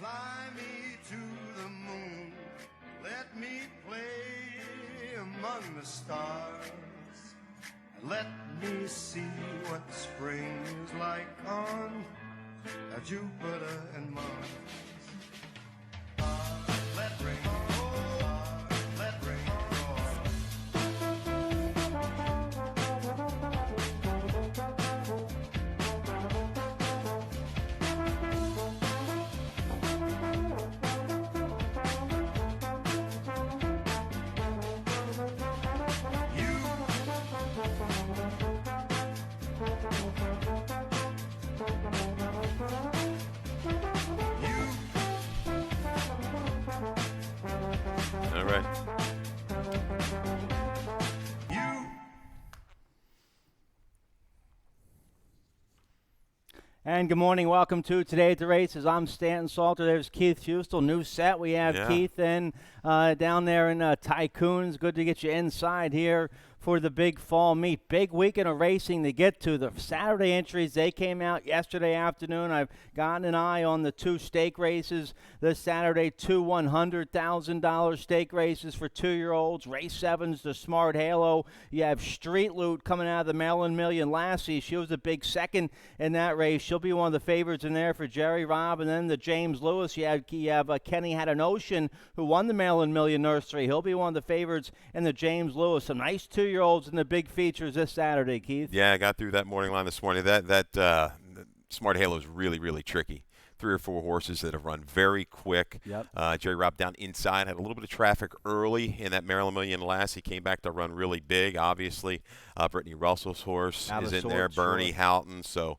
Fly me to the moon, let me play among the stars, and let me see what spring is like on Jupiter and Mars. Let rain roll, let rain All right. And good morning. Welcome to Today at the Races. I'm Stanton Salter. There's Keith Fustel. New set. We have Keith in down there in Tycoons. Good to get you inside here for the big fall meet. Big weekend of racing to get to. The Saturday entries, they came out yesterday afternoon. I've gotten an eye on the two stake races this Saturday, two $100,000 stake races for 2-year-olds. Race 7's the Smart Halo. You have Street Loot coming out of the Maryland Million Lassie. She was a big second in that race. She'll be one of the favorites in there for Jerry Robb. And then the James Lewis, you have Kenny Had an Ocean, who won the Maryland Million Nursery. He'll be one of the favorites in the James Lewis. Some nice 2-year-olds in the big features this Saturday, Keith. Yeah, I got through that morning line this morning. That Smart Halo is really, really tricky. 3 or 4 horses that have run very quick. Yep. Jerry Robb down inside had a little bit of traffic early in that Maryland Million Last. He came back to run really big. Obviously, Brittany Russell's horse is in there. Bernie Houghton. So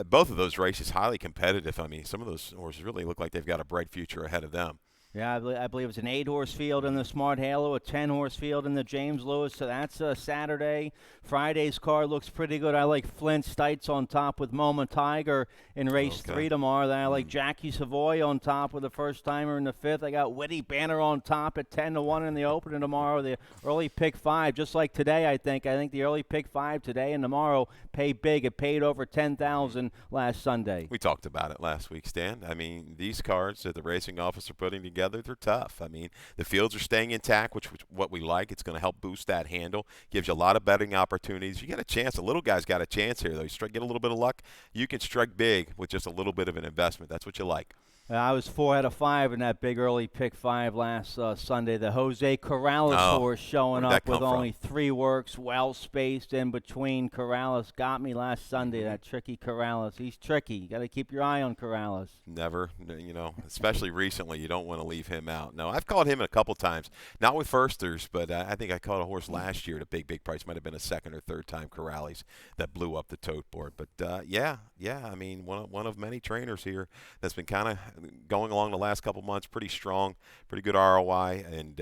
both of those races highly competitive. I mean, some of those horses really look like they've got a bright future ahead of them. Yeah, I believe it's an 8-horse field in the Smart Halo, a 10-horse field in the James Lewis. So that's Saturday. Friday's card looks pretty good. I like Flint Stites on top with Moma Tiger in race 3 tomorrow. Then I like Jackie Savoy on top with the first-timer in the 5th. I got Witty Banner on top at 10-1 in the opener tomorrow. The early pick 5, just like today, I think. I think the early pick 5 today and tomorrow pay big. It paid over $10,000 last Sunday. We talked about it last week, Stan. I mean, these cards that the racing office are putting together, they're tough. I mean, the fields are staying intact, which what we like. It's going to help boost that handle. Gives you a lot of betting opportunities. You get a chance. The little guy's got a chance here, though. You get a little bit of luck. You can strike big with just a little bit of an investment. That's what you like. I was 4 out of 5 in that big early pick 5 last Sunday. The Jose Corrales horse showing up with only 3 works, well spaced in between. Corrales got me last Sunday. That tricky Corrales. He's tricky. You got to keep your eye on Corrales. Never, especially recently, you don't want to leave him out. No, I've caught him a couple times, not with firsters, but I think I caught a horse last year at a big price. Might have been a second or third time Corrales that blew up the tote board. But yeah. I mean, one of many trainers here that's been kind of going along the last couple months, pretty strong, pretty good ROI, and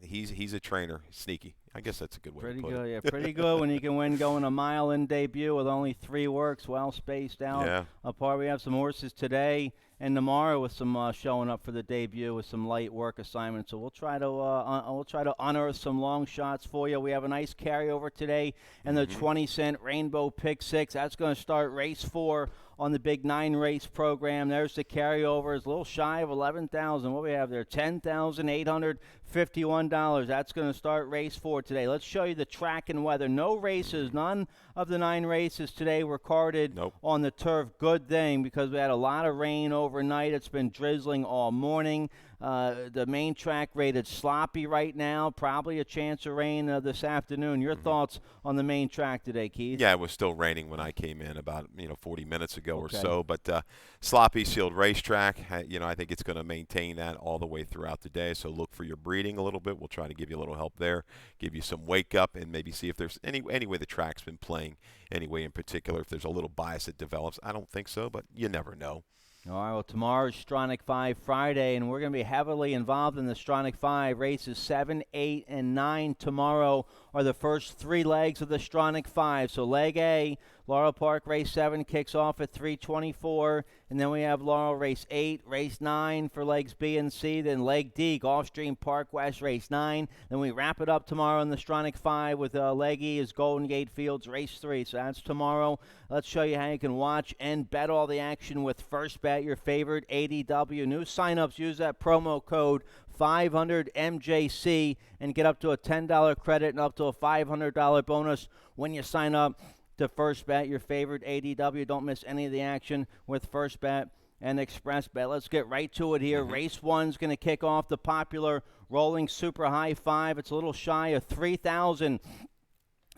he's a trainer, sneaky. I guess that's a good way to put it. Yeah, pretty good when you can win going a mile in debut with only 3 works, well spaced out. Yeah. Apart, we have some horses today and tomorrow with some showing up for the debut with some light work assignments. So we'll try to unearth some long shots for you. We have a nice carryover today in the 20-cent Rainbow Pick 6. That's going to start race 4 on the big 9-race program. There's the carryover. It's a little shy of $11,000. What do we have there? $10,851. That's going to start race 4 today. Let's show you the track and weather. No races. None of the 9 races today were carded on the turf. Good thing, because we had a lot of rain overnight. It's been drizzling all morning. The main track rated sloppy right now. Probably a chance of rain this afternoon. Your thoughts on the main track today, Keith? Yeah, it was still raining when I came in about 40 minutes ago or so. But sloppy sealed racetrack. I think it's going to maintain that all the way throughout the day. So look for your breeding a little bit. We'll try to give you a little help there, give you some wake up, and maybe see if there's any way the track's been playing, any way in particular. If there's a little bias that develops, I don't think so, but you never know. All right, well, tomorrow's Stronach 5 Friday, and we're going to be heavily involved in the Stronach 5 races 7, 8, and 9 tomorrow are the first 3 legs of the Stronach 5. So leg A, Laurel Park Race 7 kicks off at 3:24, and then we have Laurel Race 8, Race 9 for legs B and C, then leg D, Gulfstream Park West Race 9. Then we wrap it up tomorrow in the Stronach 5 with leg E is Golden Gate Fields Race 3. So that's tomorrow. Let's show you how you can watch and bet all the action with First Bet, your favorite ADW. New signups, use that promo code 500MJC and get up to a $10 credit and up to a $500 bonus when you sign up to First Bet, your favorite ADW. Don't miss any of the action with First Bet and Express Bet. Let's get right to it here. Race 1's going to kick off the popular Rolling Super High 5. It's a little shy of 3,000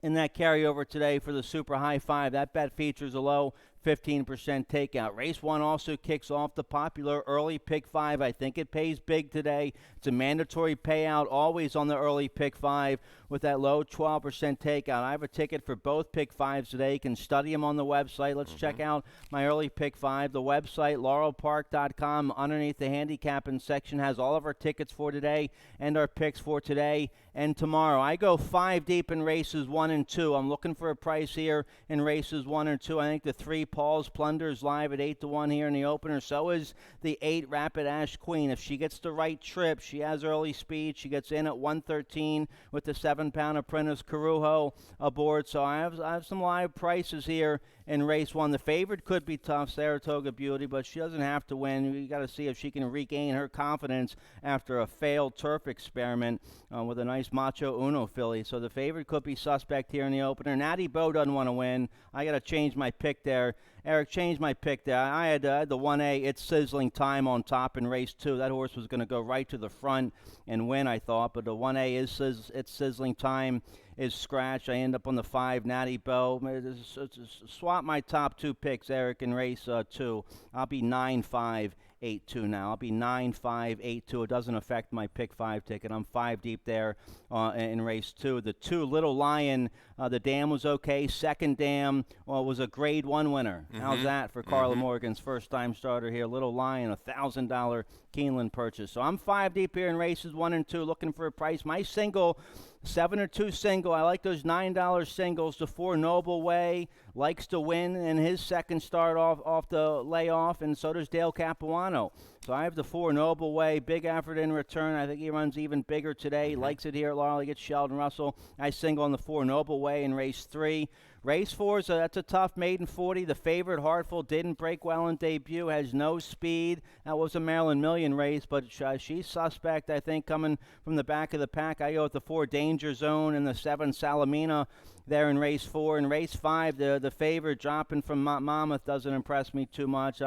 in that carryover today for the Super High 5. That bet features a low 15% takeout. Race 1 also kicks off the popular early pick 5. I think it pays big today. It's a mandatory payout always on the early pick 5 with that low 12% takeout. I have a ticket for both pick 5s today. You can study them on the website. Let's check out my early pick 5. The website, laurelpark.com, underneath the handicapping section, has all of our tickets for today and our picks for today and tomorrow. I go 5 deep in races 1 and 2. I'm looking for a price here in races 1 and 2. I think the 3 Paul's Plunder is live at 8-1 here in the opener. So is the 8 Rapid Ash Queen. If she gets the right trip, she has early speed. She gets in at 113 with the 7-pound Apprentice Carujo aboard. So I have some live prices here in race 1. The favorite could be tough, Saratoga Beauty, but she doesn't have to win. You got to see if she can regain her confidence after a failed turf experiment with a nice Macho Uno filly. So the favorite could be suspect here in the opener. Natty Bow doesn't want to win. I got to change my pick there. Eric, change my pick there. I had the 1A, It's Sizzling Time on top in race 2. That horse was going to go right to the front and win, I thought. But the 1A, It's Sizzling Time is scratched. I end up on the 5, Natty Bow. Swap my top 2 picks, Eric, in race 2. I'll be 9-5. 8-2 now. I'll be 9-5, 8-2. It doesn't affect my pick 5 ticket. I'm 5 deep there in race 2. The 2 Little Lion, the dam was okay. Second dam was a grade 1 winner. How's that for Carla Morgan's first time starter here? Little Lion, a $1,000 Keeneland purchase. So I'm 5 deep here in races 1 and 2, looking for a price. My single, 7 or 2 single. I like those $9 singles. The 4 Noble Way likes to win in his second start off the layoff, and so does Dale Capuano. So I have the 4 Noble Way, big effort in return. I think he runs even bigger today. He likes it here at Laurel. He gets Sheldon Russell. I single on the 4 Noble Way in race 3. Race 4, that's a tough maiden 40. The favorite, Heartful, didn't break well in debut, has no speed. That was a Maryland Million race, but she's suspect, I think, coming from the back of the pack. I go with the 4 Danger Zone and the 7 Salamina there in race 4. In race 5, the favorite dropping from Monmouth doesn't impress me too much.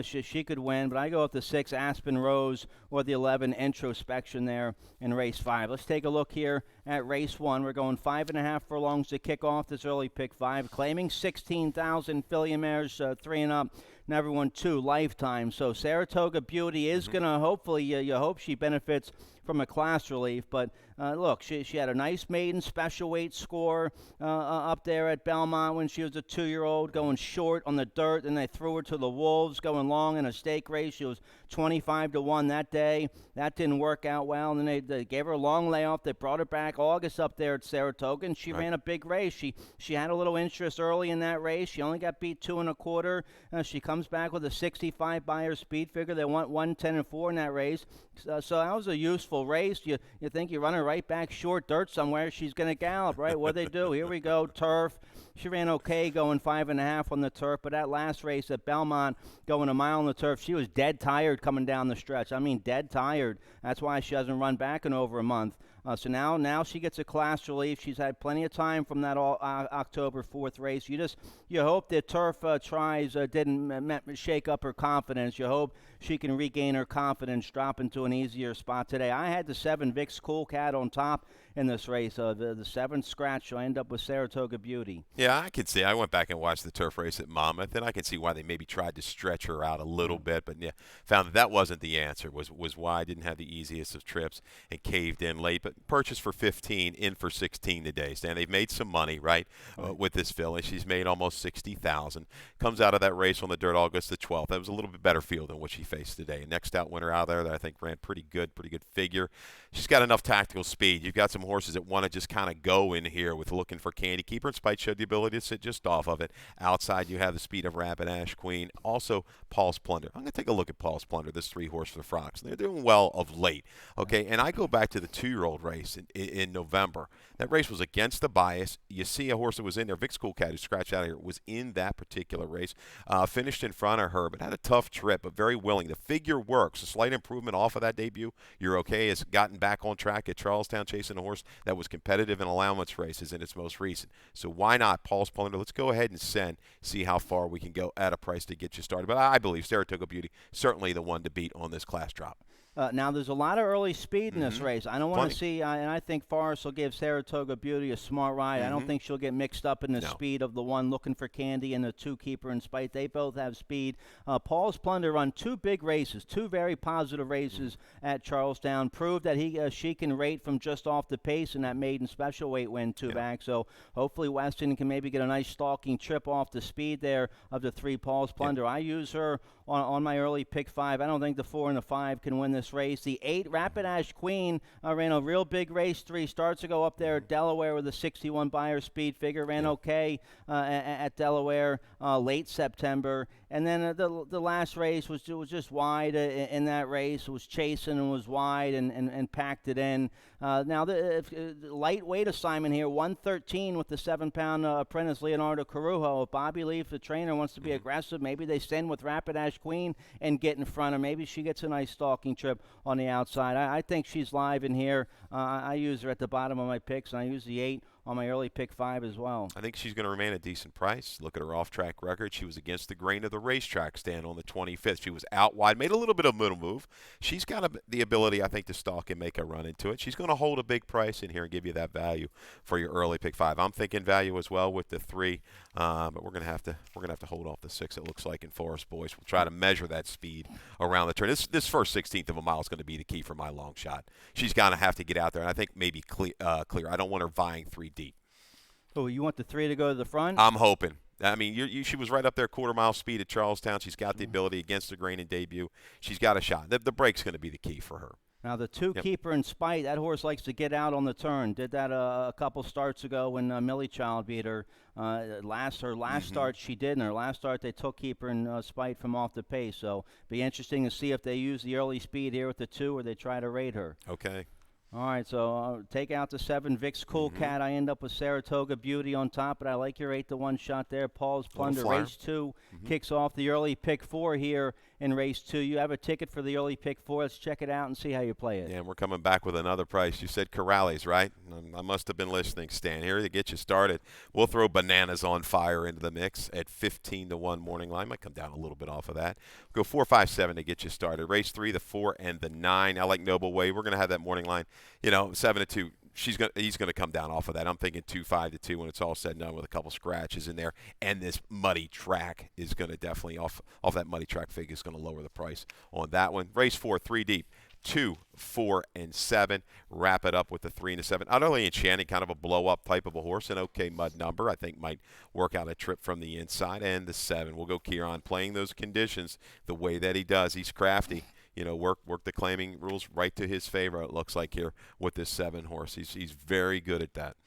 She could win, but I go with the 6 Aspen Rose or the 11 Introspection there in race 5. Let's take a look here at race 1. We're going 5.5 furlongs to kick off this early pick 5, claiming 16,000 filly mares, 3 and up. Never won 2 lifetime. So Saratoga Beauty is going to hopefully, you hope she benefits from a class relief. But look, she had a nice maiden special weight score up there at Belmont when she was a 2-year-old, going short on the dirt, and they threw her to the Wolves, going long in a stake race. She was 25-1 that day. That didn't work out well, and then they gave her a long layoff. They brought her back August up there at Saratoga, and she ran a big race. She had a little interest early in that race. She only got beat 2 1/4. She comes back with a 65 buyer speed figure. They went 1:10-4 in that race. So that was a useful race. You think you run her right back short dirt somewhere, she's going to gallop, right? What they do? Here we go, turf. She ran okay going 5.5 on the turf, but that last race at Belmont, going a mile on the turf, she was dead tired coming down the stretch. I mean, dead tired. That's why she hasn't run back in over a month. So now she gets a class relief. She's had plenty of time from that October 4th race. You hope the turf tries didn't shake up her confidence. You hope she can regain her confidence, drop into an easier spot today. I had the 7 Vic's Cool Cat on top in this race. The 7 scratch, so I end up with Saratoga Beauty. Yeah, I could see. I went back and watched the turf race at Monmouth, and I can see why they maybe tried to stretch her out a little bit, but yeah, found that wasn't the answer. Was why I didn't have the easiest of trips and caved in late. But purchased for 15, in for 16 today. Stan, they've made some money, right, with this filly. She's made almost 60,000. Comes out of that race on the dirt August the 12th. That was a little bit better field than what she faced today. Next out winner out there that I think ran pretty good figure. She's got enough tactical speed. You've got some horses that want to just kind of go in here with looking for Candy. Keeper and Spite showed the ability to sit just off of it. Outside, you have the speed of Rapid Ash Queen. Also, Paul's Plunder. I'm going to take a look at Paul's Plunder, this 3-horse for the Frocks. They're doing well of late. Okay, and I go back to the 2-year-old race in November. That race was against the bias. You see a horse that was in there, Vic's Cool Cat, who scratched out of here, was in that particular race. Finished in front of her, but had a tough trip, but very willing. The figure works. A slight improvement off of that debut. You're okay. Has gotten back on track at Charlestown, chasing a horse that was competitive in allowance races in its most recent. So why not Paul's Plunder? Let's go ahead and see how far we can go at a price to get you started. But I believe Saratoga Beauty, certainly the one to beat on this class drop. Now, there's a lot of early speed in this race. I don't want to see, and I think Forrest will give Saratoga Beauty a smart ride. I don't think she'll get mixed up in the speed of the one looking for Candy and the 2 Keeper and Spite. They both have speed. Paul's Plunder run 2 big races, 2 very positive races at Charlestown. Proved that she can rate from just off the pace in that maiden special weight win 2 back. So hopefully Weston can maybe get a nice stalking trip off the speed there of the 3 Paul's Plunder. I use her on my early pick 5. I don't think the 4 and the 5 can win this race. The 8 Rapid Ash Queen ran a real big race 3 starts ago up there at Delaware with a 61 buyer speed figure. Ran okay at Delaware late September. And then the last race was just wide in that race. It was chasing and was wide and packed it in. Now, the lightweight assignment here, 113 with the 7-pound apprentice Leonardo Carujo. If Bobby Leaf, the trainer, wants to be aggressive, maybe they send with Rapid Ash Queen and get in front of. Maybe she gets a nice stalking trip on the outside. I think she's live in here. I use her at the bottom of my picks, and I use the 8 on my early pick 5 as well. I think she's going to remain a decent price. Look at her off-track record. She was against the grain of the racetrack stand on the 25th. She was out wide, made a little bit of a middle move. She's got the ability, I think, to stalk and make a run into it. She's going to hold a big price in here and give you that value for your early pick 5. I'm thinking value as well with the 3, but we're going to have to hold off the 6. It looks like in Forest Boys. We'll try to measure that speed around the turn. This first 16th of a mile is going to be the key for my long shot. She's going to have to get out there, and I think maybe clear. I don't want her vying 3 deep. Oh, you want the 3 to go to the front? I'm hoping. I mean, she was right up there, quarter-mile speed at Charlestown. She's got the ability against the grain in debut. She's got a shot. The break's going to be the key for her. Now, the 2 Keeper and Spite, that horse likes to get out on the turn. Did that a couple starts ago when Millie Child beat her. Her last start she did. In her last start, they took Keeper and Spite from off the pace. So be interesting to see if they use the early speed here with the 2 or they try to rate her. Okay. All right, so take out the 7, Vic's Cool Cat. I end up with Saratoga Beauty on top, but I like your 8-1 shot there. Paul's Plunder, race 2, kicks off the early pick 4 here in race 2. You have a ticket for the early pick 4. Let's check it out and see how you play it. Yeah, and we're coming back with another price. You said Corrales, right? I must have been listening, Stan. Here to get you started. We'll throw Bananas on Fire into the mix at 15-1 morning line. Might come down a little bit off of that. Go 4, 5, 7 to get you started. Race 3, the 4, and the 9. I like Noble Way. We're going to have that morning line. 7-2. He's going to come down off of that. I'm thinking 2, 5-2 when it's all said and done with a couple scratches in there. And this muddy track is going to definitely off that muddy track figure is going to lower the price on that one. Race 4, 3 deep. 2, 4, and 7. Wrap it up with the 3 and the 7. Utterly Enchanting, kind of a blow-up type of a horse. An okay mud number. I think might work out a trip from the inside. And the 7. We'll go Kieran playing those conditions the way that he does. He's crafty. Work the claiming rules right to his favor, it looks like here with this 7 horse. He's very good at that.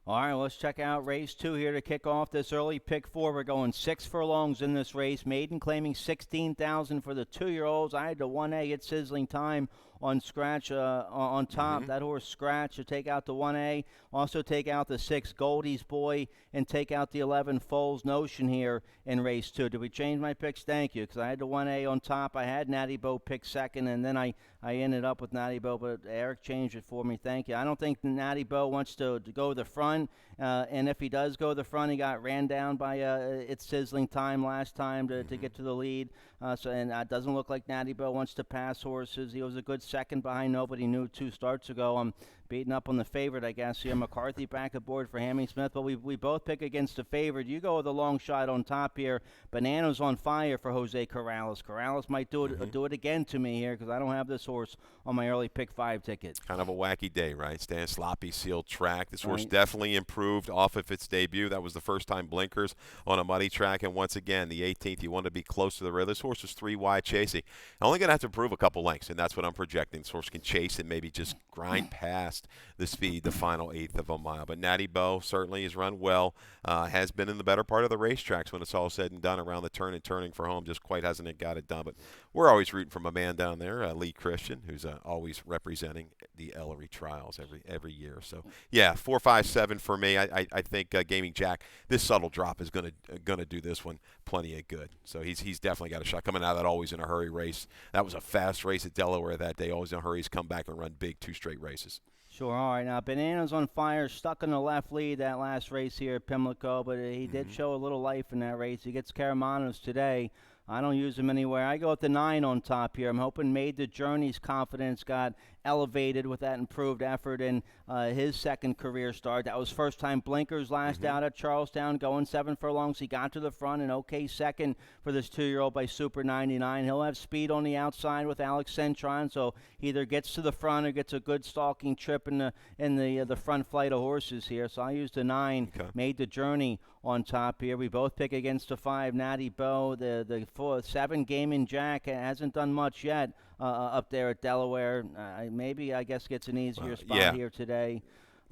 All right, let's check out race 2 here to kick off this early pick 4. We're going 6 furlongs in this race. Maiden claiming $16,000 for the 2-year-olds. I had the 1A at Sizzling Time on scratch on top. That horse Scratch to take out the 1A. Also take out the 6 Goldie's Boy and take out the 11 Foles Notion here in race 2. Did we change my picks? Thank you, because I had the 1A on top. I had Natty Bo pick second, and then I ended up with Natty Bo, but Eric changed it for me. Thank you. I don't think Natty Bo wants to go the front, and if he does go the front, he got ran down by It's Sizzling Time last time to get to the lead. And it doesn't look like Natty Bo wants to pass horses. He was a good second behind Nobody Knew 2 starts ago. beating up on the favorite, I guess. Here, McCarthy back aboard for Hammy Smith, but we both pick against the favorite. You go with a long shot on top here. Bananas on fire for Jose Corrales. Corrales might do it again to me here because I don't have this horse on my early pick 5 ticket. Kind of a wacky day, right? Stan sloppy sealed track. This horse definitely improved off of its debut. That was the first time blinkers on a muddy track, and once again, the 18th, you want to be close to the rail. This horse is 3 wide chasing. Only going to have to improve a couple lengths, and that's what I'm projecting. This horse can chase and maybe just grind past the speed, the final 1/8 of a mile. But Natty Bow certainly has run well, has been in the better part of the racetracks when it's all said and done around the turn and turning for home. Just quite hasn't got it done. But we're always rooting for a man down there, Lee Christian, who's always representing the Ellery Trials every year. So, yeah, 4, 5, 7 for me. I think Gaming Jack, this subtle drop is going to do this one plenty of good. So he's definitely got a shot. Coming out of that always in a hurry race. That was a fast race at Delaware that day. Always in a hurry. He's come back and run big 2 straight races. Sure. All right. Now, Bananas on Fire stuck in the left lead that last race here at Pimlico, but he did show a little life in that race. He gets Caramanos today. I don't use him anywhere. I go with the 9 on top here. I'm hoping Made the Journey's confidence got elevated with that improved effort in his second career start. That was first-time blinkers last out at Charlestown, going 7 furlongs. He got to the front, an okay second for this 2-year-old by Super 99. He'll have speed on the outside with Alex Centron, so he either gets to the front or gets a good stalking trip in the front flight of horses here. So I use the 9, Made the Journey on top here. We both pick against the 5, Natty Bow. The 7, Gaming Jack hasn't done much yet up there at Delaware. Maybe, I guess, gets an easier spot here today.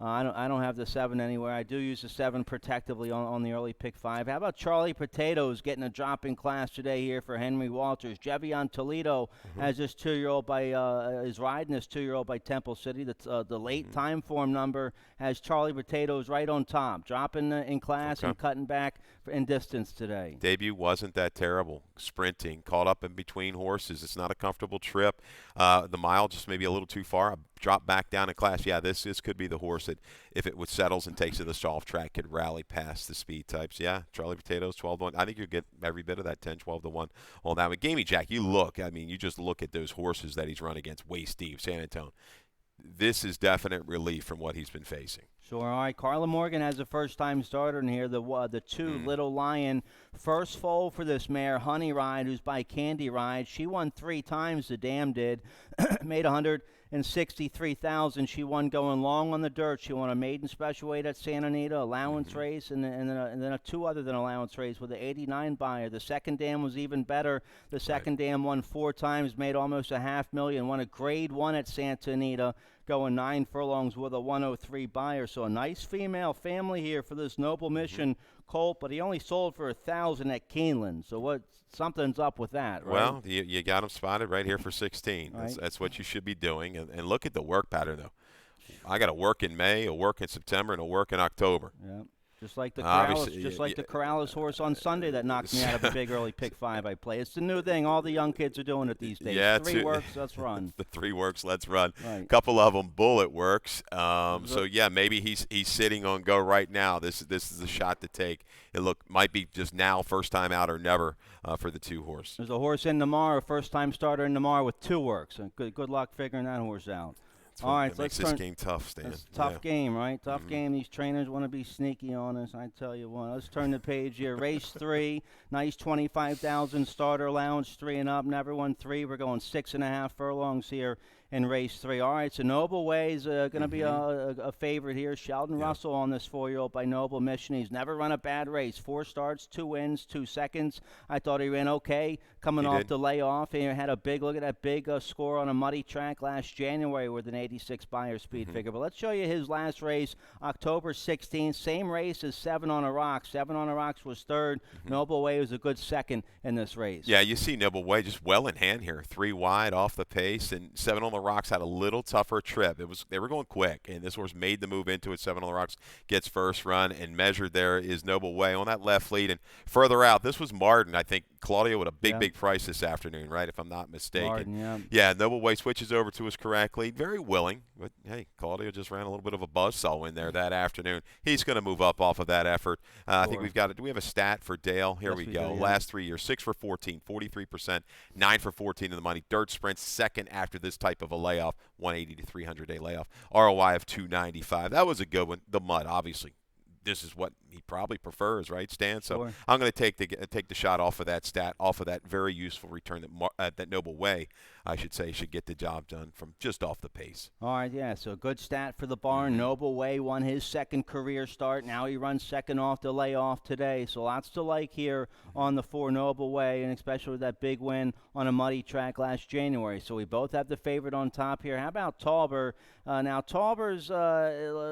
I don't have the 7 anywhere. I do use the 7 protectively on the early pick 5. How about Charlie Potatoes getting a drop in class today here for Henry Walters? Jevion Toledo has this 2-year-old is riding this 2-year-old by Temple City. The late time form number has Charlie Potatoes right on top, dropping in class and cutting back in distance today. Debut wasn't that terrible. Sprinting, caught up in between horses. It's not a comfortable trip. The mile just maybe a little too far. Drop back down in class. Yeah, this could be the horse that, if it settles and takes to the soft track, could rally past the speed types. Yeah, Charlie Potatoes, 12-1. I think you'll get every bit of that 10, 12-1 on that. With Gamey Jack, you just look at those horses that he's run against, Waste Steve, San Antonio. This is definite relief from what he's been facing. Sure. All right. Carla Morgan has a first-time starter in here. The 2, Little Lion. First foal for this mare, Honey Ride, who's by Candy Ride. She won 3 times, the dam did. Made 163,000. She won going long on the dirt. She won a maiden special weight at Santa Anita, allowance race, and then a 2 other than allowance race with the 89 buyer. The second dam was even better. The second dam won 4 times, made almost $500,000. Won a grade 1 at Santa Anita, going 9 furlongs with a 103 buyer. So a nice female family here for this Noble Mission colt, but he only sold for $1,000 at Keeneland. So something's up with that, right? Well, you got him spotted right here for 16. Right. That's what you should be doing. And look at the work pattern, though. I got to work in May, a work in September, and a work in October. Yeah. Just like the Corrales horse on Sunday that knocked me out of a big early pick 5 I play. It's the new thing. All the young kids are doing it these days. Yeah, 3 works, let's run. The 3 works, let's run. Right. A couple of them bullet works. So yeah, maybe he's sitting on go right now. This is a shot to take. It might be just now, first time out or never for the 2 horse. There's a horse in tomorrow, first time starter in tomorrow with 2 works. Good luck figuring that horse out. All right, makes this game tough, Stan. It's a tough game, right? Tough game. These trainers want to be sneaky on us, I tell you what. Let's turn the page here. Race 3, nice 25,000 starter allowance, 3 and up. Never won 3. We're going 6.5 furlongs here in race 3. All right, so Noble Way is going to be a favorite here. Sheldon Russell on this 4-year-old by Noble Mission. He's never run a bad race. 4 starts, 2 wins, 2 seconds. I thought he ran okay coming off the layoff. He had a big look at that big score on a muddy track last January with an 86 buyer speed figure. But let's show you his last race, October 16th. Same race as 7 on a Rocks. 7 on a Rocks was 3rd. Noble Way was a good 2nd in this race. Yeah, you see Noble Way just well in hand here. 3 wide off the pace, and 7 on the Rocks had a little tougher trip. They were going quick, and this horse made the move into it. 7 on the Rocks gets first run, and measured there is Noble Way on that left lead. And further out, this was Martin, I think, Claudio with a big price this afternoon, right, if I'm not mistaken. Martin, yeah, Noble Way switches over to his correctly. Very willing, but, hey, Claudio just ran a little bit of a buzzsaw in there that afternoon. He's going to move up off of that effort. I think we've got – do we have a stat for Dale? Here we go. Last 3 years, 6 for 14, 43%, 9 for 14 in the money. Dirt sprints, second after this type of a layoff, 180 to 300-day layoff. ROI of 295. That was a good one. The mud, obviously. This is what he probably prefers, right, Stan? So I'm going to take the shot off of that stat, off of that very useful return that Noble Way, I should say, should get the job done from just off the pace. All right, yeah, so good stat for the barn. Noble Way won his second career start. Now he runs second off the layoff today. So lots to like here on the 4 Noble Way, and especially with that big win on a muddy track last January. So we both have the favorite on top here. How about Tauber? Now Tauber's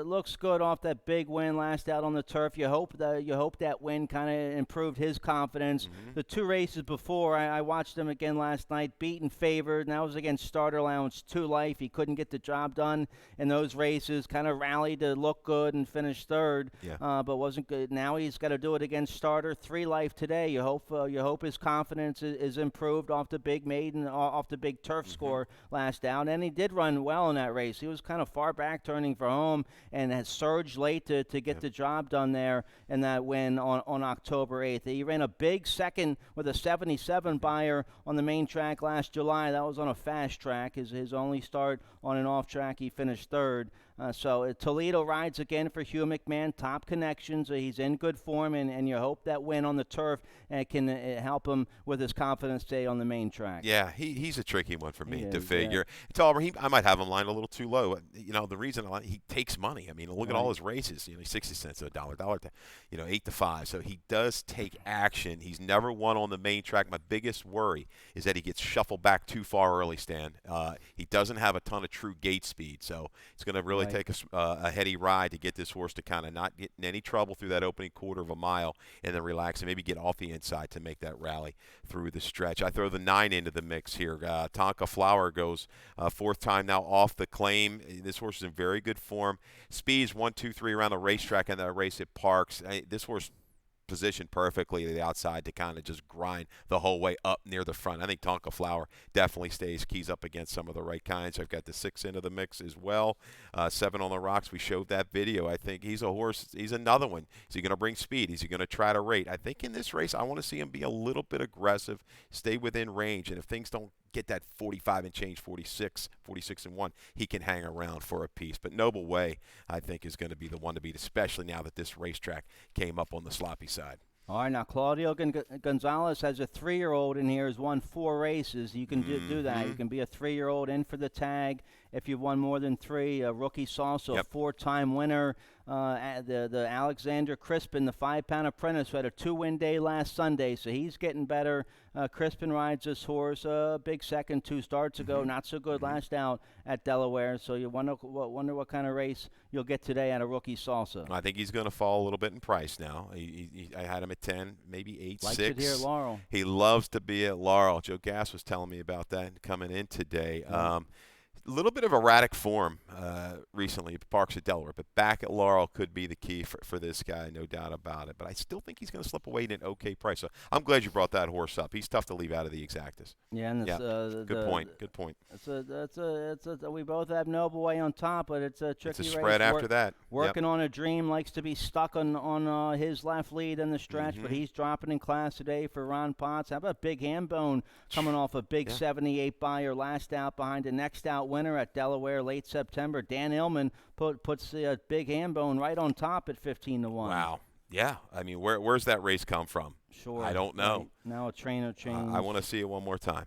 looks good off that big win last out on the turf. You hope that win kind of improved his confidence. The 2 races before, I watched him again last night, beaten favored, and that was against Starter Allowance 2 Life. He couldn't get the job done in those races, kind of rallied to look good and finish third, but wasn't good. Now he's got to do it against Starter 3 Life today. You hope his confidence is improved off the big maiden, off the big turf score last out, and he did run well in that race. He was kind of far back turning for home and has surged late to get the job done there in that win on October 8th. He ran a big second with a 77 buyer on the main track last July. That was on a fast track. His only start on an off track, he finished third. So Toledo rides again for Hugh McMahon, top connections. He's in good form, and you hope that win on the turf can help him with his confidence stay on the main track. Yeah, he's a tricky one for me to figure. Tauber, I might have him lined a little too low. The reason he takes money. I mean, look at all his races. 60 cents to a dollar, 8 to 5. So he does take action. He's never won on the main track. My biggest worry is that he gets shuffled back too far early, Stan. He doesn't have a ton of true gate speed, so it's going to really take a heady ride to get this horse to kind of not get in any trouble through that opening quarter of a mile and then relax and maybe get off the inside to make that rally through the stretch. I throw the 9 into the mix here. Tonka Flower goes 4th time now off the claim. This horse is in very good form. Speeds 1, 2, 3 around the racetrack and that race at Parks. This horse positioned perfectly to the outside to kind of just grind the whole way up near the front. I think Tonka Flower definitely keys up against some of the right kinds. I've got the 6 into the mix as well. 7 on the rocks. We showed that video. I think he's a horse. He's another one. Is he going to bring speed? Is he going to try to rate? I think in this race, I want to see him be a little bit aggressive, stay within range, and if things don't get that 45 and change, 46 and 1, he can hang around for a piece. But Noble Way, I think, is going to be the one to beat, especially now that this racetrack came up on the sloppy side. All right, now Claudio Gonzalez has a 3-year-old in here who's won 4 races. You can do that. You can be a 3-year-old in for the tag if you've won more than 3. Rookie Salsa, 4-time winner. The Alexander Crispin, the 5-pound apprentice, who had a 2-win day last Sunday, so he's getting better. Crispin rides this horse. Big second 2 starts ago, not so good last out at Delaware. So you wonder what kind of race you'll get today out of Rookie Salsa. I think he's going to fall a little bit in price now. I had him at 10, maybe 8, Likes 6. It here at Laurel. He loves to be at Laurel. Joe Gass was telling me about that coming in today. A little bit of erratic form recently at Parks at Delaware, but back at Laurel could be the key for this guy, no doubt about it. But I still think he's going to slip away at an okay price. So I'm glad you brought that horse up. He's tough to leave out of the exactas. Yeah, and good point. We both have Noble Way on top, but it's a tricky race. It's a spread after that. Working on a dream, likes to be stuck on his left lead in the stretch, but he's dropping in class today for Ron Potts. How about Big Hambone coming off a big 78 buyer last out behind the next out winner at Delaware late September? Dan Illman puts the Big Hambone right on top at 15 to 1. Wow. Yeah. I mean, where's that race come from? Sure. I don't know. Right. Now a trainer change. I want to see it one more time.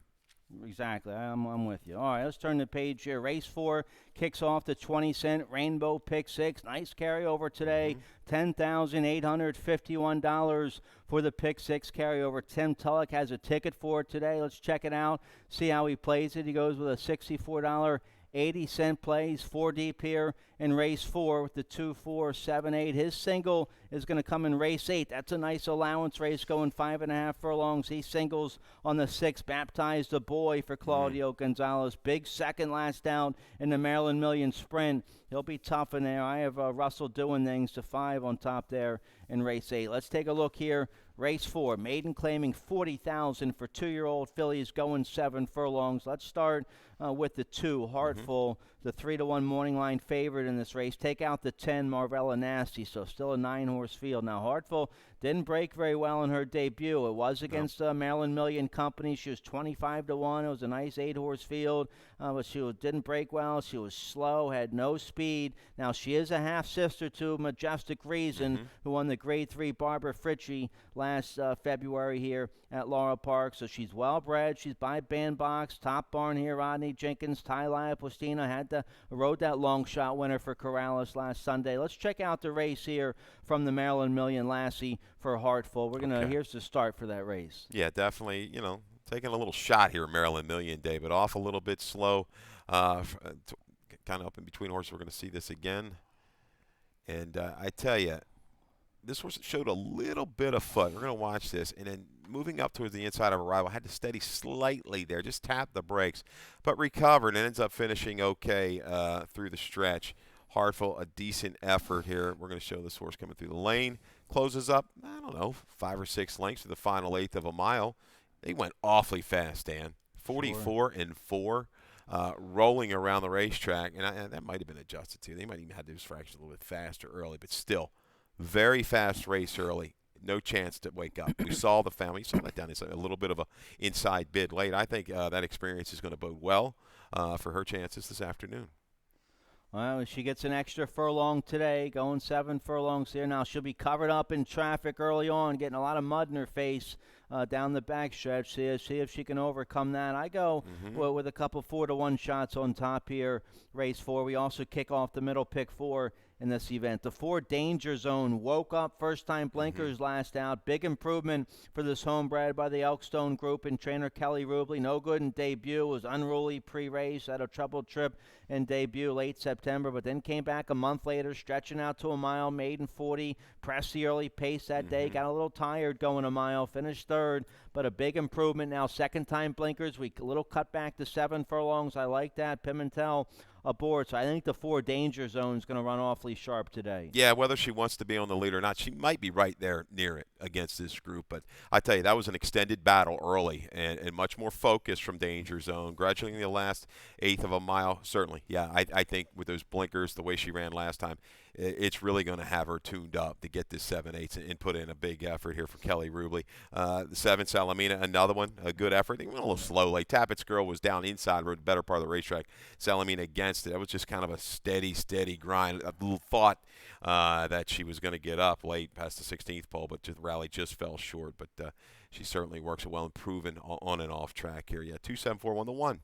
Exactly. I'm with you. All right, let's turn the page here. Race 4 kicks off the 20-cent Rainbow Pick 6. Nice carryover today. $10,851 for the Pick 6 carryover. Tim Tulloch has a ticket for it today. Let's check it out, see how he plays it. He goes with a $64 80-cent plays, 4 deep here in race 4 with the 2, 4, 7, 8. His single is going to come in race 8. That's a nice allowance race going 5.5 furlongs. He singles on the 6th. Baptized a boy for Claudio Gonzalez. Big second last out in the Maryland Million Sprint. He'll be tough in there. I have Russell doing things to 5 on top there in race 8. Let's take a look here. Race 4, maiden claiming $40,000 for 2-year-old fillies going 7 furlongs. Let's start with the 2, Heartful, the 3-1 morning line favorite in this race. Take out the 10, Marvella Nasty, so still a 9-horse field. Now, Heartful didn't break very well in her debut. It was against Maryland Million Company. She was 25-1. It was a nice 8-horse field, but she didn't break well. She was slow, had no speed. Now, she is a half-sister to Majestic Reason, who won the Grade 3 Barbara Fritchie last February here at Laurel Park. So she's well-bred. She's by Bandbox. Top barn here, Rodney Jenkins. Tylia Postina rode that long shot winner for Corrales last Sunday. Let's check out the race here from the Maryland Million Lassie for Heartful. We're gonna here's the start for that race. Yeah, definitely. Taking a little shot here, Maryland Million Day, but off a little bit slow. Kind of up in between horses. We're going to see this again. And I tell you, this horse showed a little bit of foot. We're going to watch this. And then moving up towards the inside of arrival, had to steady slightly there, just tapped the brakes, but recovered and ends up finishing okay through the stretch. Heartful, a decent effort here. We're going to show this horse coming through the lane. Closes up, 5 or 6 lengths to the final 1/8 of a mile. They went awfully fast, Dan. 44-4, rolling around the racetrack. And that might have been adjusted, too. They might even have those fractions a little bit faster early, but still, very fast race early. No chance to wake up. We saw the family. You saw that down inside, a little bit of a inside bid late. I think that experience is going to bode well for her chances this afternoon. Well, she gets an extra furlong today, going 7 furlongs here. Now, she'll be covered up in traffic early on, getting a lot of mud in her face down the backstretch. See if she can overcome that. I go with a couple 4-1 shots on top here, race 4. We also kick off the middle pick 4 in this event. The 4 Danger Zone woke up, first-time blinkers last out. Big improvement for this homebred by the Elkstone Group and trainer Kelly Rubley. No good in debut, was unruly pre-race, had a troubled trip in debut late September, but then came back a month later, stretching out to a mile, maiden 40, pressed the early pace that day, got a little tired going a mile, finished 3rd, but a big improvement now. Second-time blinkers, a little cut back to 7 furlongs. I like that. Pimentel aboard, so I think the 4 Danger Zone is going to run awfully sharp today. Yeah, whether she wants to be on the lead or not, she might be right there near it against this group. But I tell you, that was an extended battle early and much more focused from Danger Zone. Gradually in the last 1/8 of a mile, certainly. Yeah, I think with those blinkers, the way she ran last time, it's really going to have her tuned up to get this 7/8 and put in a big effort here for Kelly Rubley. The 7 Salamina, another one, a good effort. They went a little slow late. Tappett's Girl was down inside, rode the better part of the racetrack. Salamina against it. That was just kind of a steady grind. A little thought that she was going to get up late past the 16th pole, but the rally just fell short. But she certainly works well and proven on and off track here. Yeah, 2-7-4, 1-1.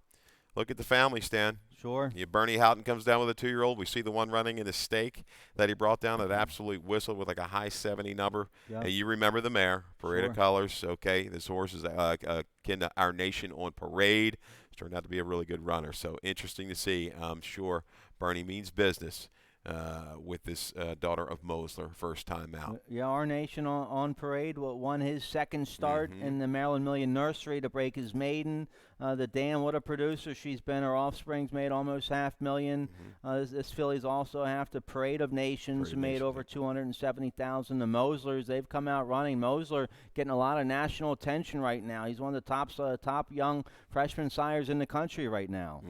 Look at the family, Stan. Sure. Bernie Houghton comes down with a 2-year-old. We see the one running in the stake that he brought down, that absolute whistle with like a high 70 number. Yep. And you remember the mare, Parade of Colors. Okay, this horse is akin to Our Nation on Parade. It's turned out to be a really good runner. So interesting to see. I'm sure Bernie means business with this daughter of Mosler, first time out. Yeah, Our Nation on Parade won his second start in the Maryland Million Nursery to break his maiden. The Dam, what a producer she's been. Her offspring's made almost $500,000. This filly's also half the Parade of Nations, made over $270,000. The Moslers, they've come out running. Mosler getting a lot of national attention right now. He's one of the top young freshman sires in the country right now.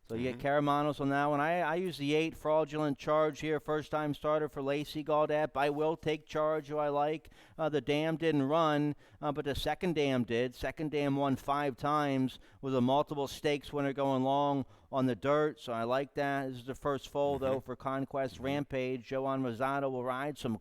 So you get Caramanos on that one. I use the 8 Fraudulent Charge here, first-time starter for Lacey Gaudet. I Will Take Charge, who I like. The Dam didn't run, but the Second Dam did. Second Dam won 5 times with a multiple stakes winner going long on the dirt, so I like that. This is the first foal, though, for Conquest Rampage. Joan Rosado will ride some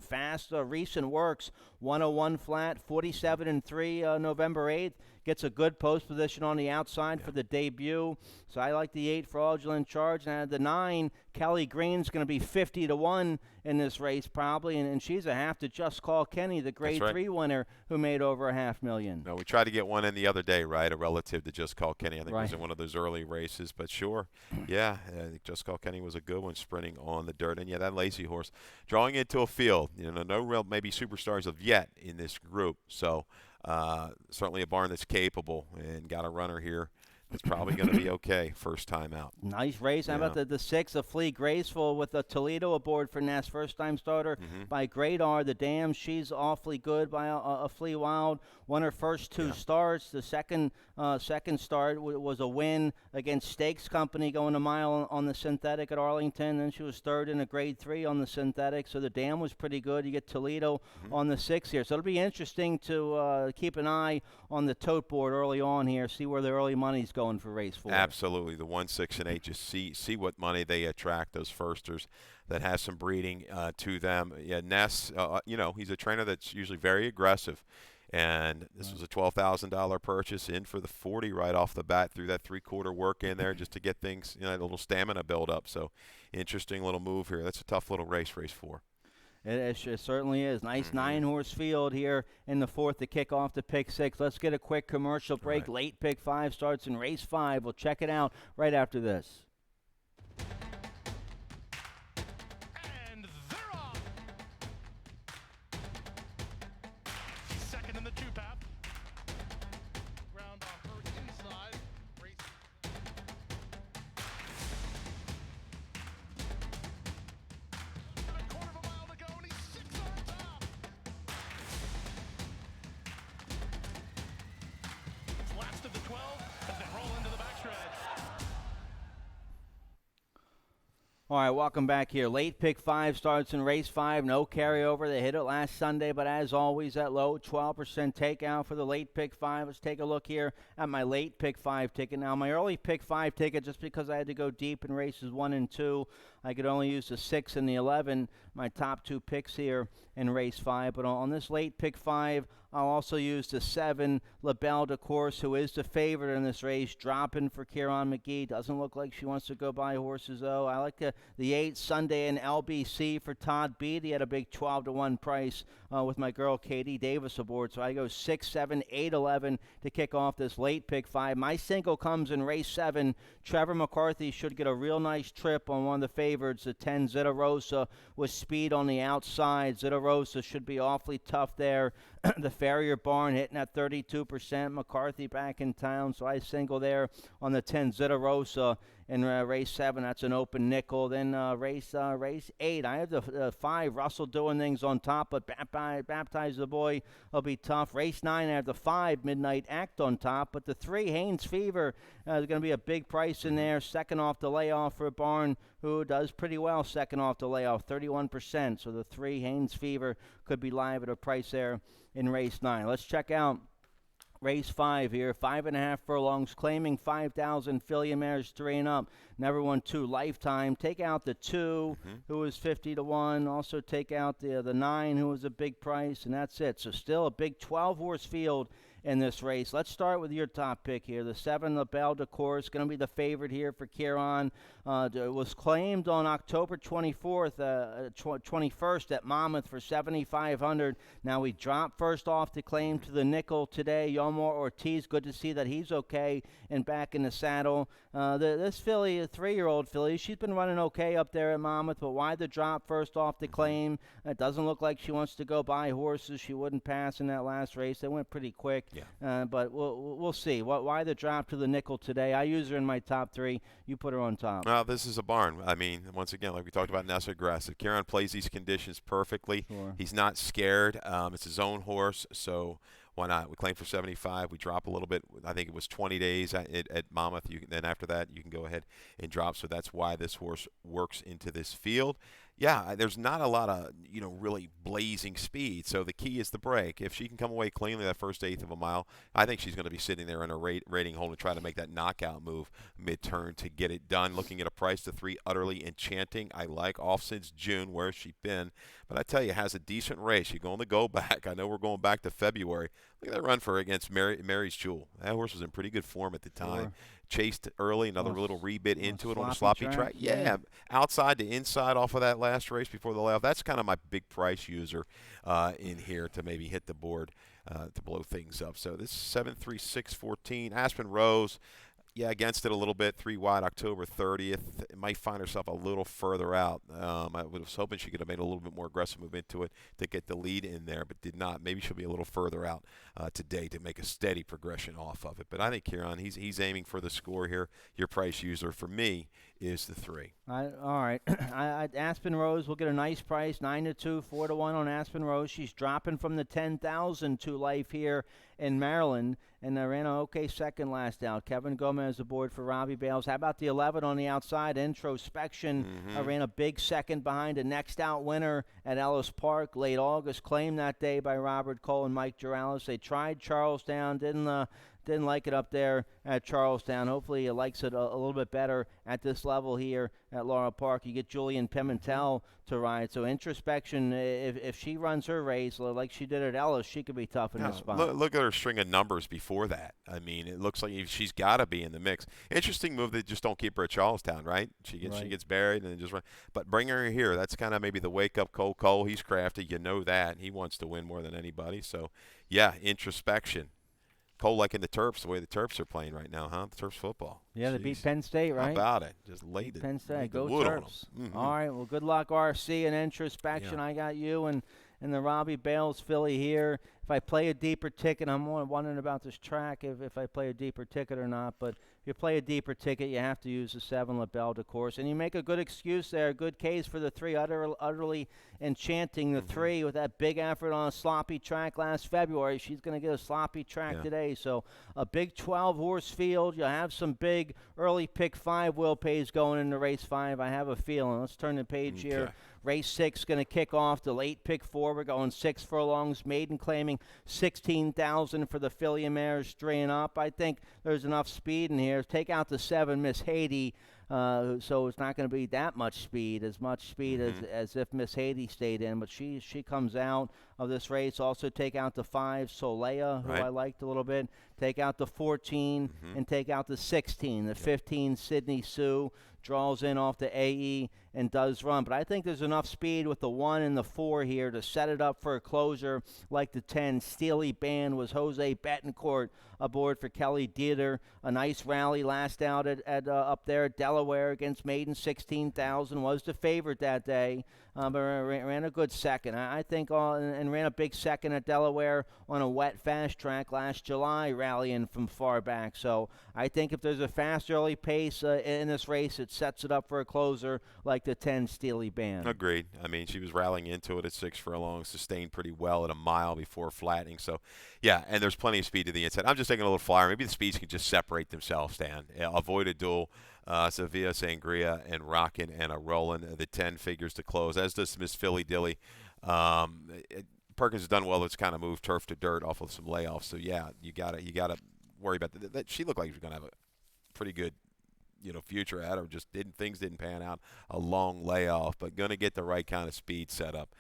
fast recent works. 101 flat, 47-3 November 8th. Gets a good post position on the outside for the debut. So I like the 8 Fraudulent Charge. And the 9, Kelly Green's going to be 50-1 in this race probably. And she's a half to Just Call Kenny, the Grade 3 winner who made over $500,000. No, we tried to get one in the other day, right, a relative to Just Call Kenny. I think it was in one of those early races. But sure, yeah, I think Just Call Kenny was a good one sprinting on the dirt. And, yeah, that Lazy horse drawing into a field. No real maybe superstars of yet in this group. So certainly a barn that's capable and got a runner here. It's probably going to be okay first time out. Nice race. How about the 6, a Flea Graceful with a Toledo aboard for Ness, first-time starter by Gradar. The Dam, she's awfully good by a Flea Wild. Won her first 2 starts. The second start was a win against Stakes Company going a mile on the synthetic at Arlington. Then she was third in a Grade 3 on the synthetic. So the Dam was pretty good. You get Toledo on the 6 here. So it'll be interesting to keep an eye on the tote board early on here, see where the early money's going for race 4. Absolutely. The 1, 6, and 8, just see what money they attract, those firsters that has some breeding to them. Yeah, Ness, he's a trainer that's usually very aggressive. And this was a $12,000 purchase in for the 40 right off the bat, through that 3/4 work in there just to get things, a little stamina build up. So interesting little move here. That's a tough little race 4. It certainly is. Nice 9-horse field here in the 4th to kick off the pick 6. Let's get a quick commercial break. Right. Late pick 5 starts in race 5. We'll check it out right after this. And they're off. Second in the 2-path. Ground on her inside. Race. A quarter of a mile to go, and he's 6 on top. It's last of the 12 as they roll into the backstretch. All right, welcome back here. Late pick 5 starts in race 5. No carryover. They hit it last Sunday, but as always, that low 12% takeout for the late pick 5. Let's take a look here at my late pick 5 ticket. Now, my early pick 5 ticket, just because I had to go deep in races 1 and 2, I could only use the 6 and the 11, my top 2 picks here in race 5. But on this late pick 5, I'll also use the 7, LaBelle de Course, who is the favorite in this race, dropping for Kieran McGee. Doesn't look like she wants to go buy horses, though. I like the 8, Sunday and LBC for Todd Beatty at a big 12-1 price with my girl Katie Davis aboard. So I go 6, 7, 8, 11 to kick off this late pick 5. My single comes in race 7. Trevor McCarthy should get a real nice trip on one of the favorites, the 10, Zeta Rosa, with speed on the outside. Zeta Rosa should be awfully tough there. The Farrier Barn hitting at 32%. McCarthy back in town, so I single there on the 10, Zeta Rosa. In race 7, that's an open nickel. Then race 8, I have the 5, Russell Doing Things on top, but Baptize the Boy will be tough. Race 9, I have the 5, Midnight Act on top, but the 3, Haynes Fever, is going to be a big price in there. Second off the layoff for a barn who does pretty well second off the layoff, 31%. So the 3, Haynes Fever, could be live at a price there in race 9. Let's check out race 5 here, 5.5 furlongs, claiming 5,000, filly mares 3 and up. Never won 2 lifetime. Take out the 2, who was 50-1. Also take out the 9, who was a big price, and that's it. So still a big 12-horse field in this race. Let's start with your top pick here. The 7, LaBelle de Course, going to be the favorite here for Kieran. It was claimed on October 21st at Monmouth for $7,500. Now we dropped first off to claim to the nickel today. Yomar Ortiz, good to see that he's okay and back in the saddle. This filly, a 3-year-old filly, she's been running okay up there at Monmouth, but why the drop first off to claim? It doesn't look like she wants to go buy horses. She wouldn't pass in that last race. They went pretty quick. Yeah. But we'll see. Why the drop to the nickel today? I use her in my top 3. You put her on top. Well, this is a barn. I mean, once again, like we talked about, Nessa aggressive. Kieran plays these conditions perfectly. Sure. He's not scared. It's his own horse, so why not? We claim for 75. We drop a little bit. I think it was 20 days at Monmouth. Then after that, you can go ahead and drop. So that's why this horse works into this field. Yeah, there's not a lot of, really blazing speed. So the key is the break. If she can come away cleanly that first 1/8 of a mile, I think she's going to be sitting there in a rating hole and try to make that knockout move mid-turn to get it done. Looking at a price to 3, Utterly Enchanting. I like off since June. Where's she been? But I tell you, has a decent race. You go on the go back. I know we're going back to February. Look at that run for her against Mary's Jewel. That horse was in pretty good form at the time. Sure. Chased early, another little rebit into it on a sloppy sloppy track. track. Yeah, outside to inside off of that last race before the layoff. That's kind of my big price user in here to maybe hit the board to blow things up. So this is 73614. Aspen Rose. Yeah, against it a little bit, 3 wide, October 30th. It might find herself a little further out. I was hoping she could have made a little bit more aggressive move into it to get the lead in there, but did not. Maybe she'll be a little further out today to make a steady progression off of it. But I think Kieran, he's aiming for the score here. Your price user for me is the 3. All right. Aspen Rose will get a nice price, 9-2, 4-1 on Aspen Rose. She's dropping from the 10,000 to life here in Maryland, and ran an okay second last out. Kevin Gomez aboard for Robbie Bales. How about the 11 on the outside? Introspection ran a big second behind a next out winner at Ellis Park, late August, claimed that day by Robert Cole and Mike Durales. They tried Charlestown, didn't like it up there at Charlestown. Hopefully he likes it a little bit better at this level here at Laurel Park. You get Julian Pimentel to ride. So Introspection, if she runs her race like she did at Ellis, she could be tough in this spot. Look at her string of numbers before that. I mean, it looks like she's got to be in the mix. Interesting move. They just don't keep her at Charlestown, right? She gets buried and then just run. But bring her here. That's kind of maybe the wake-up Cole. He's crafty. You know that. He wants to win more than anybody. So, yeah, Introspection. Cole liking the Terps, the way the Terps are playing right now, huh? The Terps football. Yeah, they beat Penn State, right? How about it? Just laid it. Penn State, go wood Terps. on them. All right, well, good luck, RC, and Introspection. Yeah. I got you and the Robbie Bales filly here. If I play a deeper ticket, I'm more wondering about this track, if I play a deeper ticket or not. But if you play a deeper ticket, you have to use the 7 LaBelle de Course. And you make a good excuse there, a good case for the 3, utterly enchanting the 3 with that big effort on a sloppy track last February. She's going to get a sloppy track today. So a big 12-horse field. You'll have some big early pick 5 Will Pays going into race 5. I have a feeling. Let's turn the page here. Race 6 going to kick off the late pick 4. We're going 6 furlongs. Maiden claiming 16,000 for the filly and mares 3 and up. I think there's enough speed in here. Take out the 7 Miss Haiti. So it's not going to be that much speed, as if Miss Haiti stayed in. But she comes out of this race. Also take out the 5 Solea, who I liked a little bit. Take out the 14 and take out the 16. The 15 Sydney Sue draws in off the AE and does run. But I think there's enough speed with the 1 and the 4 here to set it up for a closer like the 10. Steely Band was Jose Betancourt aboard for Kelly Dieter. A nice rally last out at up there at Delaware against Maiden. 16,000 was the favorite that day. But ran a good second. I think, and ran a big second at Delaware on a wet fast track last July, rallying from far back. So I think if there's a fast early pace in this race, it sets it up for a closer like the 10 Steely Band. Agreed. I mean, she was rallying into it at 6 furlongs, sustained pretty well at a mile before flattening. So, yeah, and there's plenty of speed to the inside. I'm just taking a little flyer. Maybe the speeds can just separate themselves, Dan. Avoid a duel. Sevilla Sangria and Rockin' and a Rollin', the 10 figures to close, as does Miss Philly Dilly. Perkins has done well. It's kind of moved turf to dirt off of some layoffs. So yeah, you gotta worry about that. She looked like she was gonna have a pretty good, future at her. Just things didn't pan out. A long layoff, but gonna get the right kind of speed set up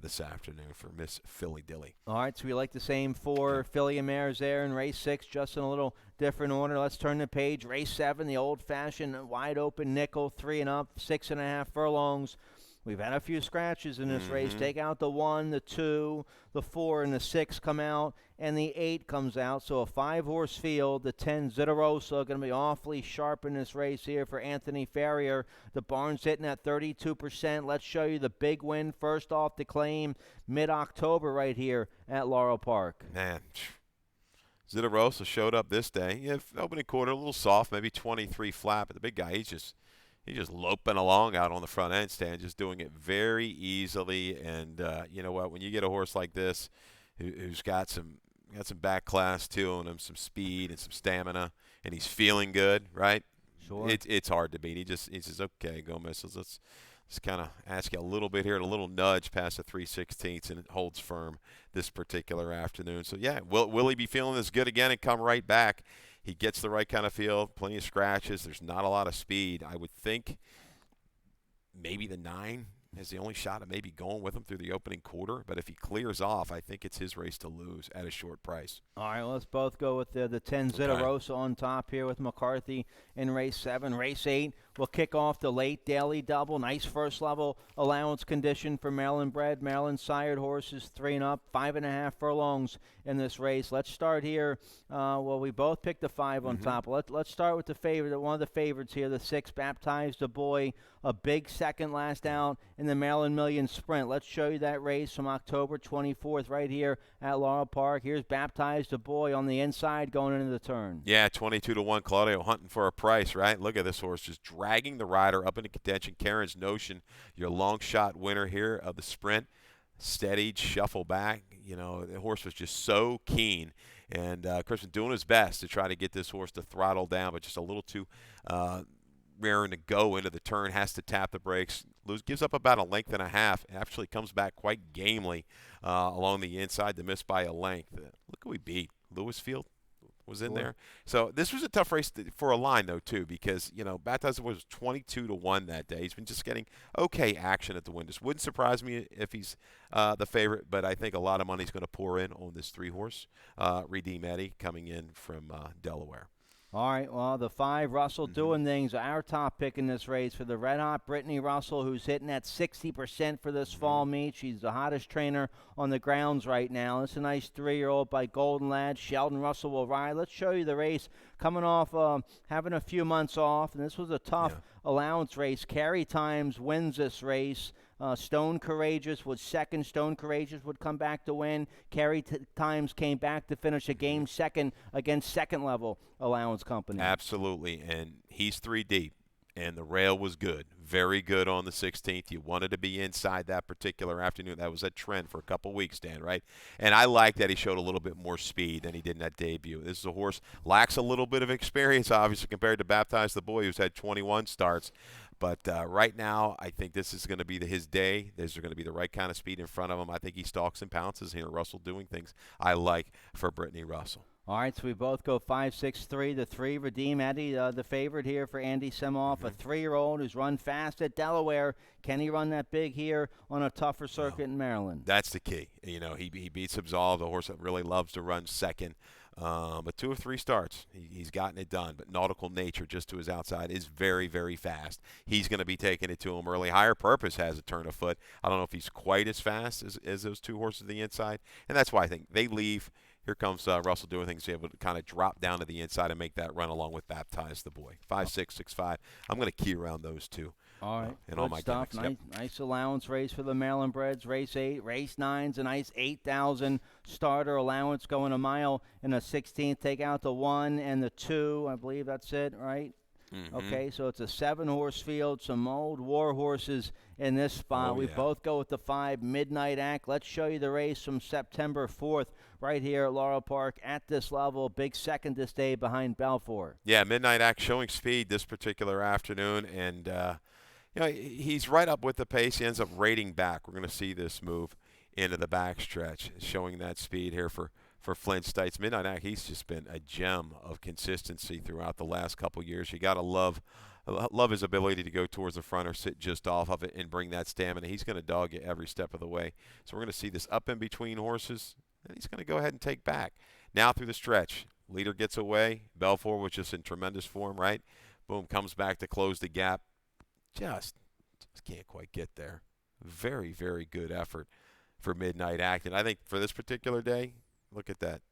this afternoon for Miss Philly Dilly. All right, so we like the same 4 filly and mares there in race 6, just in a little different order. Let's turn the page. Race 7, the old-fashioned wide-open nickel, 3 and up, 6.5 furlongs. We've had a few scratches in this race. Take out the 1, the 2, the 4, and the 6 come out, and the 8 comes out. So a 5-horse field. The 10 Zitarosa going to be awfully sharp in this race here for Anthony Farrier. The barn's hitting at 32%. Let's show you the big win first off the claim mid-October right here at Laurel Park. Man, Zitarosa showed up this day. Yeah, opening quarter a little soft, maybe 23 flat, but the big guy, he's just loping along out on the front end stand, just doing it very easily. And you know what? When you get a horse like this, who's got some back class too on him, some speed and some stamina, and he's feeling good, right? Sure. It's hard to beat. He says, okay, Gomez, let's kind of ask you a little bit here, and a little nudge past the 3/16, and it holds firm this particular afternoon. So yeah, will he be feeling this good again and come right back? He gets the right kind of feel, plenty of scratches. There's not a lot of speed. I would think maybe the 9 is the only shot of maybe going with him through the opening quarter. But if he clears off, I think it's his race to lose at a short price. All right, well, let's both go with the 10 Zitarosa on top here with McCarthy in race 7. Race 8, We'll kick off the late daily double. Nice first level allowance condition for Maryland bred, Maryland sired horses, 3 and up, 5.5 furlongs in this race. Let's start here. We both picked the 5 on top. Let's start with the favorite, one of the favorites here, the 6, Baptized a Boy, a big second last out in the Maryland Million Sprint. Let's show you that race from October 24th right here at Laurel Park. Here's Baptized a Boy on the inside going into the turn. Yeah, 22-1. Claudio hunting for a price, right? Look at this horse just dragging the rider up into contention. Karen's Notion, your long shot winner here of the sprint. Steadied, shuffle back. You know, the horse was just so keen. And Chris was doing his best to try to get this horse to throttle down, but just a little too raring to go into the turn, has to tap the brakes. Gives up about a length and a half. Actually comes back quite gamely along the inside to miss by a length. Look who we beat. Lewisfield was in there. So this was a tough race for a line, though, too, because, you know, Baptized was 22-1 that day. He's been just getting okay action at the windows. Wouldn't surprise me if he's the favorite, but I think a lot of money's going to pour in on this 3-horse, Redeem Eddie, coming in from Delaware. All right, well, the 5, Russell doing things. Our top pick in this race for the Red Hot Brittany Russell, who's hitting at 60% for this fall meet. She's the hottest trainer on the grounds right now. It's a nice 3-year-old by Golden Lad. Sheldon Russell will ride. Let's show you the race. Coming off having a few months off, and this was a tough allowance race. Carry Times wins this race. Stone Courageous was second. Stone Courageous would come back to win. Carry Times came back to finish a game second against second-level allowance company. Absolutely, and he's 3 deep, and the rail was good. Very good on the 16th. You wanted to be inside that particular afternoon. That was a trend for a couple weeks, Dan, right? And I like that he showed a little bit more speed than he did in that debut. This is a horse, lacks a little bit of experience, obviously, compared to Baptized the Boy, who's had 21 starts. But right now, I think this is going to be his day. There's going to be the right kind of speed in front of him. I think he stalks and pounces here. Russell doing things I like for Brittany Russell. All right, so we both go 5, 6, 3. The 3, Redeem Eddie, the favorite here for Andy Semoff, a 3-year-old who's run fast at Delaware. Can he run that big here on a tougher circuit in Maryland? That's the key. You know, he beats Absolve, a horse that really loves to run second. But 2 or 3 starts, he's gotten it done. But Nautical Nature, just to his outside, is very, very fast. He's going to be taking it to him early. Higher Purpose has a turn of foot. I don't know if he's quite as fast as those 2 horses on the inside. And that's why I think they leave. Here comes Russell doing things to be able to kind of drop down to the inside and make that run along with Baptized the Boy. 5, 6, 6, 5. I'm going to key around those 2. All right, and all my stuff. Nice allowance race for the Maryland Breds. Race 8, race 9's a nice 8,000 starter allowance going a mile in a 16th. Take out the 1 and the 2. I believe that's it, right? Okay, so it's a 7-horse field, some old war horses in this spot. We both go with the 5, Midnight Act. Let's show you the race from September 4th right here at Laurel Park at this level. Big second this day behind Belfour. Yeah, Midnight Act showing speed this particular afternoon, and you know, he's right up with the pace. He ends up rating back. We're going to see this move into the backstretch, showing that speed here for Flint Stites. Midnight Act, he's just been a gem of consistency throughout the last couple years. You got to love his ability to go towards the front or sit just off of it and bring that stamina. He's going to dog you every step of the way. So we're going to see this up in between horses, and he's going to go ahead and take back. Now through the stretch, leader gets away. Belfour was just in tremendous form, right? Boom, comes back to close the gap. Just can't quite get there. Very, very good effort for Midnight Act. And I think for this particular day, look at that.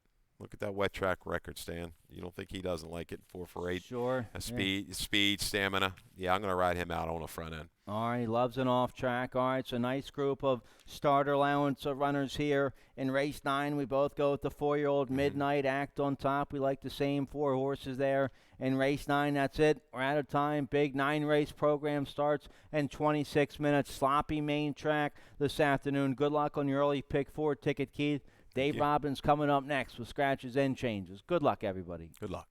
Look at that wet track record, Stan. You don't think he doesn't like it? 4 for 8. Sure. Speed, stamina. Yeah, I'm going to ride him out on the front end. All right, he loves an off track. All right, so nice group of starter allowance runners here. In race 9, we both go with the 4-year-old Midnight Act on top. We like the same 4 horses there. In race 9, that's it. We're out of time. Big 9-race program starts in 26 minutes. Sloppy main track this afternoon. Good luck on your early pick 4 ticket, Keith. Dave Robbins coming up next with scratches and changes. Good luck, everybody. Good luck.